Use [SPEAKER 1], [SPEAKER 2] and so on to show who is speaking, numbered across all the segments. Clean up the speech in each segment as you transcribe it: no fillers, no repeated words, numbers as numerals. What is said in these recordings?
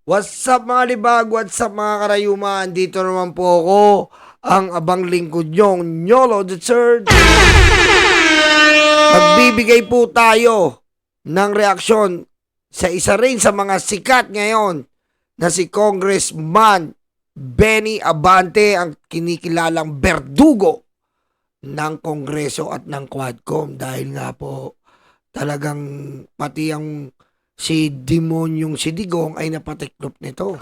[SPEAKER 1] What's up mga libag? What's up mga karayuman? Dito naman po ako, ang abang lingkod nyong Nyolo the Third. Magbibigay po tayo ng reaksyon sa isa rin sa mga sikat ngayon na si Congressman Benny Abante, ang kinikilalang berdugo ng Kongreso at ng Quadcom, dahil nga po talagang pati ang si Demonyong si Digong ay napatiklop nito.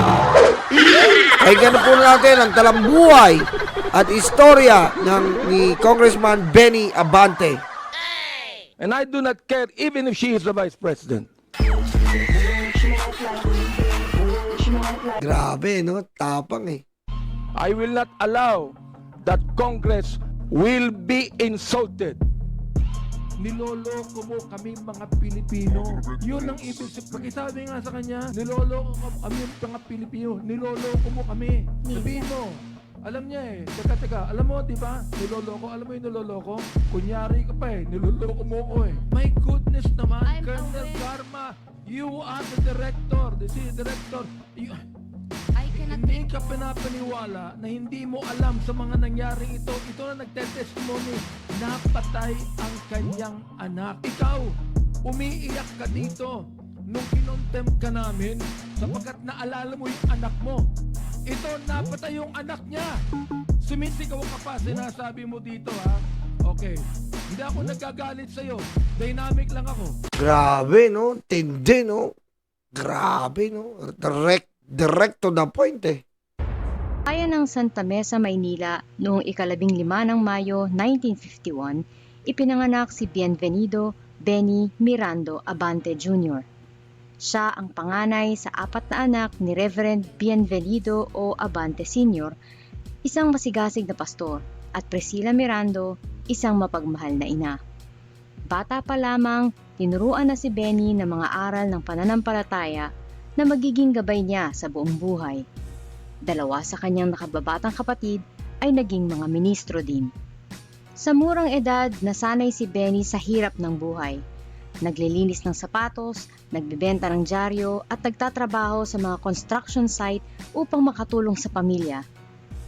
[SPEAKER 1] Ay ganun po natin ang talambuhay at istorya ni Congressman Benny Abante.
[SPEAKER 2] And I do not care even if she is the vice president.
[SPEAKER 1] Grabe, no? Tapang eh.
[SPEAKER 2] I will not allow that Congress will be insulted. Niloloko mo kami mga Pilipino. Yun ang ibig sabihin. Pakisabi nga sa kanya, niloloko kami mga Pilipino. Niloloko mo kami. Sabihin mo. Alam niya eh. Teka. Alam mo, di ba? Niloloko. Alam mo yung niloloko? Kunyari ka pa eh. Niloloko mo ko eh. My goodness naman, Colonel Garma. You are the director. The director. Hindi ka pinapaniwala na hindi mo alam sa mga nangyaring ito. Ito na nagte-testimony. Napatay ang kanyang anak. Ikaw, umiiyak ka dito nung kinontem ka namin sapagkat naalala mo yung anak mo. Ito, napatay yung anak niya. Sumisigaw ka pa, sinasabi mo dito ha. Okay, hindi ako nagagalit sa'yo. Dynamic lang ako.
[SPEAKER 1] Grabe, no? Tindi, no? Grabe, no? Direct to the point eh.
[SPEAKER 3] Bayan ng Santa Mesa, Maynila, noong ika-15 ng Mayo 1951, ipinanganak si Bienvenido Benny Mirando Abante Jr. Siya ang panganay sa 4 na anak ni Reverend Bienvenido o Abante Sr., isang masigasig na pastor, at Priscilla Mirando, isang mapagmahal na ina. Bata pa lamang, tinuruan na si Benny ng mga aral ng pananampalataya na magiging gabay niya sa buong buhay. 2 sa kanyang nakababatang kapatid ay naging mga ministro din. Sa murang edad, nasanay si Benny sa hirap ng buhay. Naglilinis ng sapatos, nagbebenta ng dyaryo at nagtatrabaho sa mga construction site upang makatulong sa pamilya.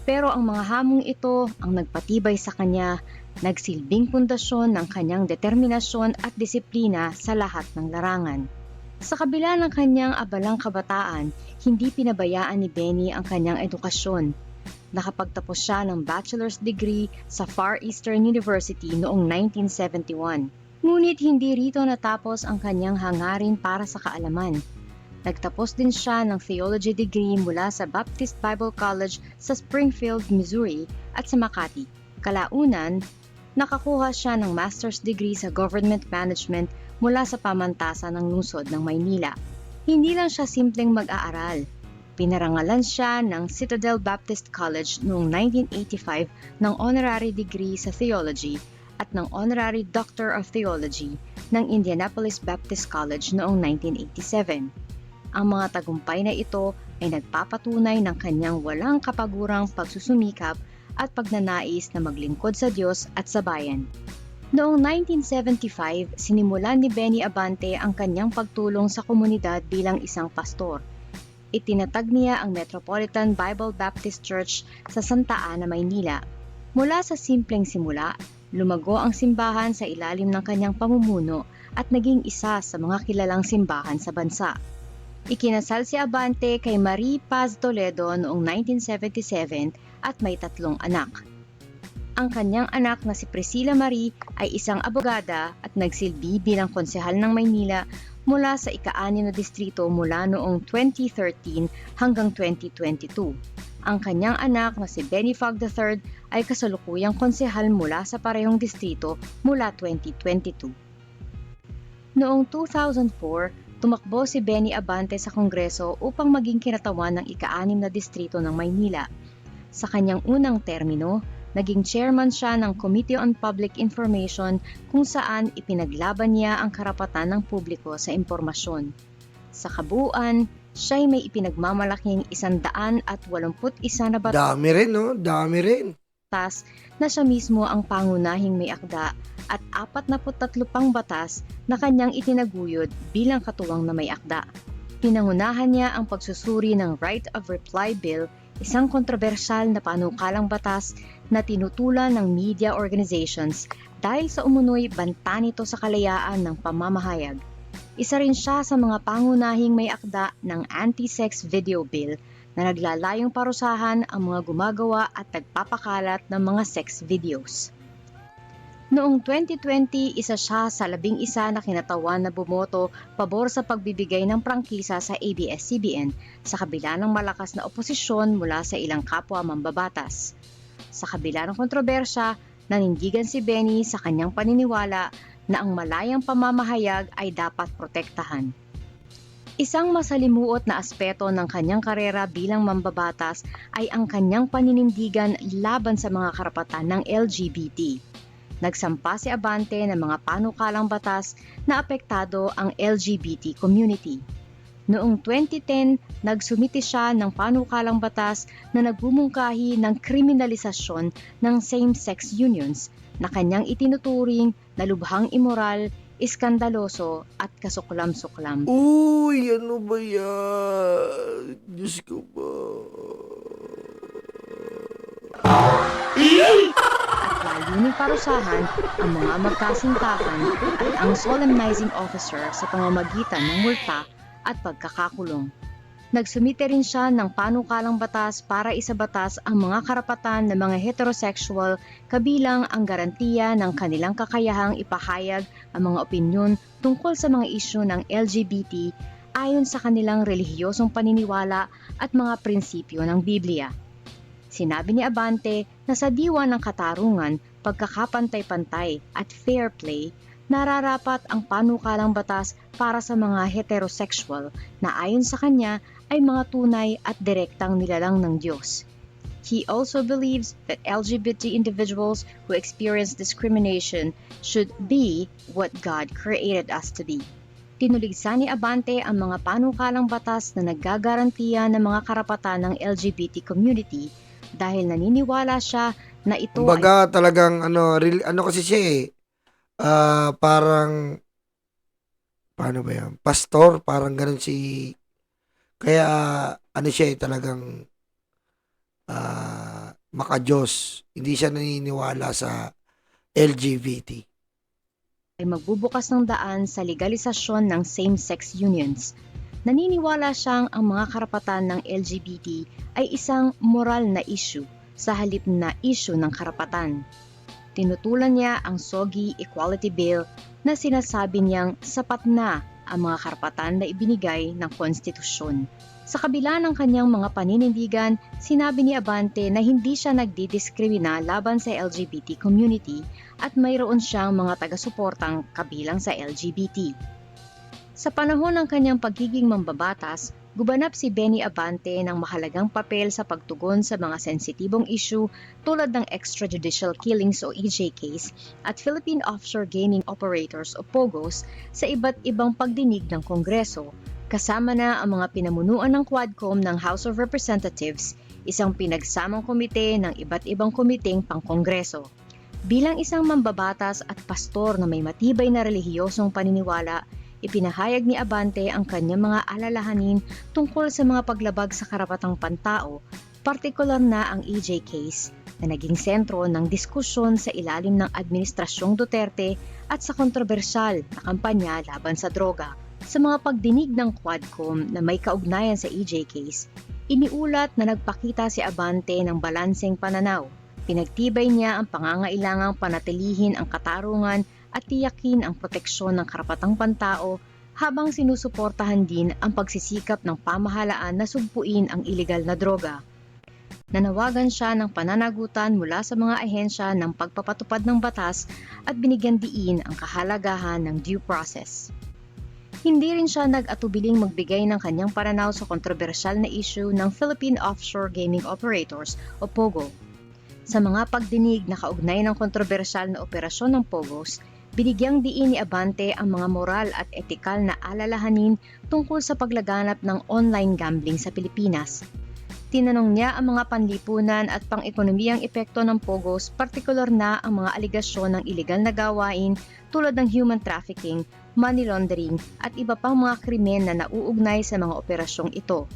[SPEAKER 3] Pero ang mga hamong ito ang nagpatibay sa kanya, nagsilbing pundasyon ng kanyang determinasyon at disiplina sa lahat ng larangan. Sa kabila ng kanyang abalang kabataan, hindi pinabayaan ni Benny ang kanyang edukasyon. Nakapagtapos siya ng bachelor's degree sa Far Eastern University noong 1971. Ngunit hindi rito natapos ang kanyang hangarin para sa kaalaman. Nagtapos din siya ng theology degree mula sa Baptist Bible College sa Springfield, Missouri at sa Makati. Kalaunan, nakakuha siya ng master's degree sa government management mula sa pamantasan ng lungsod ng Maynila. Hindi lang siya simpleng mag-aaral. Pinarangalan siya ng Citadel Baptist College noong 1985 ng honorary degree sa theology at ng honorary doctor of theology ng Indianapolis Baptist College noong 1987. Ang mga tagumpay na ito ay nagpapatunay ng kanyang walang kapagurang pagsusumikap at pagnanais na maglingkod sa Diyos at sa bayan. Noong 1975, sinimulan ni Benny Abante ang kanyang pagtulong sa komunidad bilang isang pastor. Itinatag niya ang Metropolitan Bible Baptist Church sa Santa Ana, Maynila. Mula sa simpleng simula, lumago ang simbahan sa ilalim ng kanyang pamumuno at naging isa sa mga kilalang simbahan sa bansa. Ikinasal si Abante kay Marie Paz Toledo noong 1977 at may 3 anak. Ang kanyang anak na si Priscilla Marie ay isang abogada at nagsilbi bilang konsehal ng Maynila mula sa ika-6 na distrito mula noong 2013 hanggang 2022. Ang kanyang anak na si Benny Fog III ay kasalukuyang konsehal mula sa parehong distrito mula 2022. Noong 2004, tumakbo si Benny Abante sa Kongreso upang maging kinatawan ng ika-6 na distrito ng Maynila. Sa kanyang unang termino, naging chairman siya ng Committee on Public Information kung saan ipinaglaban niya ang karapatan ng publiko sa impormasyon. Sa kabuuan, siya'y may ipinagmamalaking 181 na batas.
[SPEAKER 1] Dami rin, no? Dami rin.
[SPEAKER 3] Na siya mismo ang pangunahing may akda at 43 pang batas na kanyang itinaguyod bilang katuwang na may akda. Pinangunahan niya ang pagsusuri ng Right of Reply Bill, isang kontrobersyal na panukalang batas na tinutulan ng media organizations dahil sa umunoy banta nito sa kalayaan ng pamamahayag. Isa rin siya sa mga pangunahing may akda ng anti-sex video bill na naglalayong parusahan ang mga gumagawa at nagpapakalat ng mga sex videos. Noong 2020, isa siya sa 11 na kinatawan na bumoto pabor sa pagbibigay ng prangkisa sa ABS-CBN sa kabila ng malakas na oposisyon mula sa ilang kapwa mambabatas. Sa kabila ng kontrobersya, nanindigan si Benny sa kanyang paniniwala na ang malayang pamamahayag ay dapat protektahan. Isang masalimuot na aspeto ng kanyang karera bilang mambabatas ay ang kanyang paninindigan laban sa mga karapatan ng LGBT. Nagsampa si Abante ng mga panukalang batas na apektado ang LGBT community. Noong 2010, nagsumiti siya ng panukalang batas na nagbumungkahi ng kriminalisasyon ng same-sex unions na kanyang itinuturing na lubhang immoral, iskandaloso at kasuklam-suklam.
[SPEAKER 1] Uy, ano ba yan? Diyos ko ba?
[SPEAKER 3] At layuning parusahan ang mga magkasintakan at ang solemnizing officer sa pamamagitan ng multa at pagkakakulong. Nagsumite rin siya ng panukalang batas para isabatas ang mga karapatan ng mga heterosexual kabilang ang garantiya ng kanilang kakayahang ipahayag ang mga opinyon tungkol sa mga isyu ng LGBT ayon sa kanilang relihiyosong paniniwala at mga prinsipyo ng Biblia. Sinabi ni Abante na sa diwa ng katarungan, pagkakapantay-pantay at fair play, nararapat ang panukalang batas para sa mga heterosexual na ayon sa kanya ay mga tunay at direktang nilalang ng Diyos. He also believes that LGBT individuals who experience discrimination should be what God created us to be. Tinuligsa ni Abante ang mga panukalang batas na naggagarantiya ng mga karapatan ng LGBT community dahil naniniwala siya na ito
[SPEAKER 1] Kumbaga talagang ano kasi siya eh. Parang paano ba yan? Pastor, parang ganun si kaya ano siya eh, talagang maka-Diyos. Hindi siya naniniwala sa LGBT.
[SPEAKER 3] ay magbubukas ng daan sa legalisasyon ng same-sex unions. Naniniwala siyang ang mga karapatan ng LGBT ay isang moral na issue sa halip na issue ng karapatan. Tinutulan niya ang SOGI Equality Bill na sinasabi niyang sapat na ang mga karapatan na ibinigay ng konstitusyon. Sa kabila ng kanyang mga paninindigan, sinabi ni Abante na hindi siya nagdidiskrimina laban sa LGBT community at mayroon siyang mga taga-suportang kabilang sa LGBT. Sa panahon ng kanyang pagiging mambabatas, gumanap si Benny Abante ng mahalagang papel sa pagtugon sa mga sensitibong issue tulad ng extrajudicial killings o EJ case at Philippine Offshore Gaming Operators o POGOs sa iba't ibang pagdinig ng Kongreso, kasama na ang mga pinamunuan ng Quadcom ng House of Representatives, isang pinagsamang komite ng iba't ibang komiteng pangkongreso. Bilang isang mambabatas at pastor na may matibay na relihiyosong paniniwala, ipinahayag ni Abante ang kanyang mga alalahanin tungkol sa mga paglabag sa karapatang pantao, partikular na ang EJ case na naging sentro ng diskusyon sa ilalim ng Administrasyong Duterte at sa kontrobersyal na kampanya laban sa droga. Sa mga pagdinig ng Quadcom na may kaugnayan sa EJ case, iniulat na nagpakita si Abante ng balanseng pananaw. Pinagtibay niya ang pangangailangang panatilihin ang katarungan at tiyakin ang proteksyon ng karapatang pantao habang sinusuportahan din ang pagsisikap ng pamahalaan na sugpuin ang iligal na droga. Nanawagan siya ng pananagutan mula sa mga ahensya ng pagpapatupad ng batas at binigyan diin ang kahalagahan ng due process. Hindi rin siya nag-atubiling magbigay ng kanyang pananaw sa kontrobersyal na issue ng Philippine Offshore Gaming Operators o POGO. Sa mga pagdinig na kaugnay ng kontrobersyal na operasyon ng POGOs, binigyang diin ni Abante ang mga moral at etikal na alalahanin tungkol sa paglaganap ng online gambling sa Pilipinas. Tinanong niya ang mga panlipunan at pang-ekonomiyang epekto ng POGOs, partikular na ang mga aligasyon ng iligal na gawain tulad ng human trafficking, money laundering at iba pang mga krimen na nauugnay sa mga operasyong ito.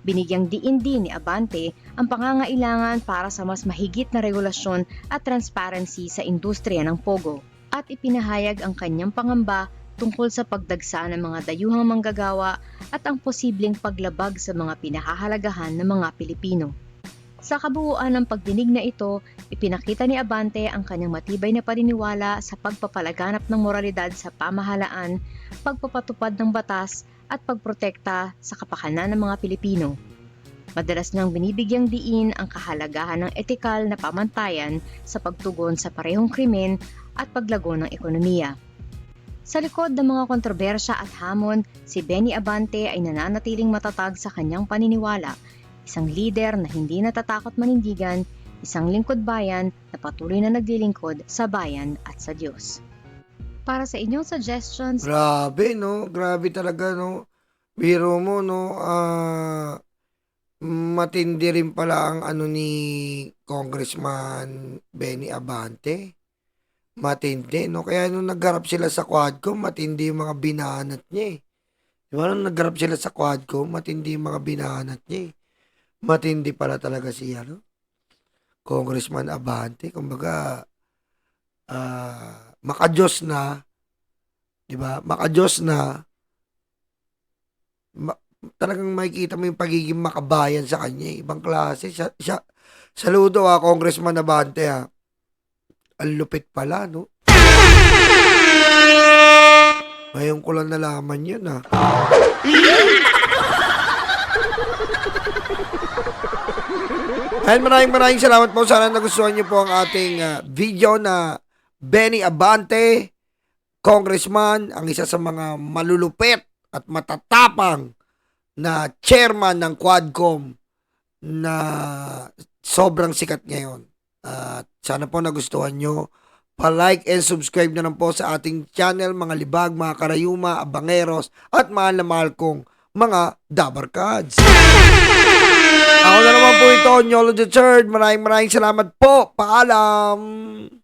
[SPEAKER 3] Binigyang diin din ni Abante ang pangangailangan para sa mas mahigit na regulasyon at transparency sa industriya ng pogo at ipinahayag ang kanyang pangamba tungkol sa pagdagsa ng mga dayuhang manggagawa at ang posibleng paglabag sa mga pinahahalagahan ng mga Pilipino. Sa kabuuan ng pagdinig na ito, ipinakita ni Abante ang kanyang matibay na paniniwala sa pagpapalaganap ng moralidad sa pamahalaan, pagpapatupad ng batas, at pagprotekta sa kapakanan ng mga Pilipino. Madalas niyang binibigyang diin ang kahalagahan ng etikal na pamantayan sa pagtugon sa parehong krimen at paglago ng ekonomiya. Sa likod ng mga kontrobersya at hamon, si Benny Abante ay nananatiling matatag sa kanyang paniniwala, isang lider na hindi natatakot manindigan, isang lingkod bayan na patuloy na naglilingkod sa bayan at sa Diyos. Para sa inyong suggestions,
[SPEAKER 1] Grabe, no? Grabe talaga, no? Biro mo, no? Matindi rin pala ang ano ni Congressman Benny Abante. Matindi, no? Kaya nung nagharap sila sa Quadcom, matindi yung mga binahanat niya, eh. Di ba nung nagharap sila sa Quadcom, matindi yung mga binahanat niya, eh. Matindi pala talaga siya, no? Congressman Abante. Kumbaga, makajos na, di ba? Makajos na, talagang makikita mo yung pagiging makabayan sa kanya, eh. Ibang klase. Saludo, Congressman Abante, ha. Ang lupit pala, no? Ngayon ko lang nalaman yun, ha. And maraming salamat po. Sana nagustuhan niyo po ang ating video na Benny Abante, Congressman, ang isa sa mga malulupit at matatapang na chairman ng Quadcom na sobrang sikat ngayon. At sana po nagustuhan nyo. Pa-like and subscribe na lang po sa ating channel, mga libag, mga karayuma, abangeros, at mahal na mahal kong mga dabarkads. Ako na naman po ito, Nyolo the Third. Maraming salamat po. Paalam!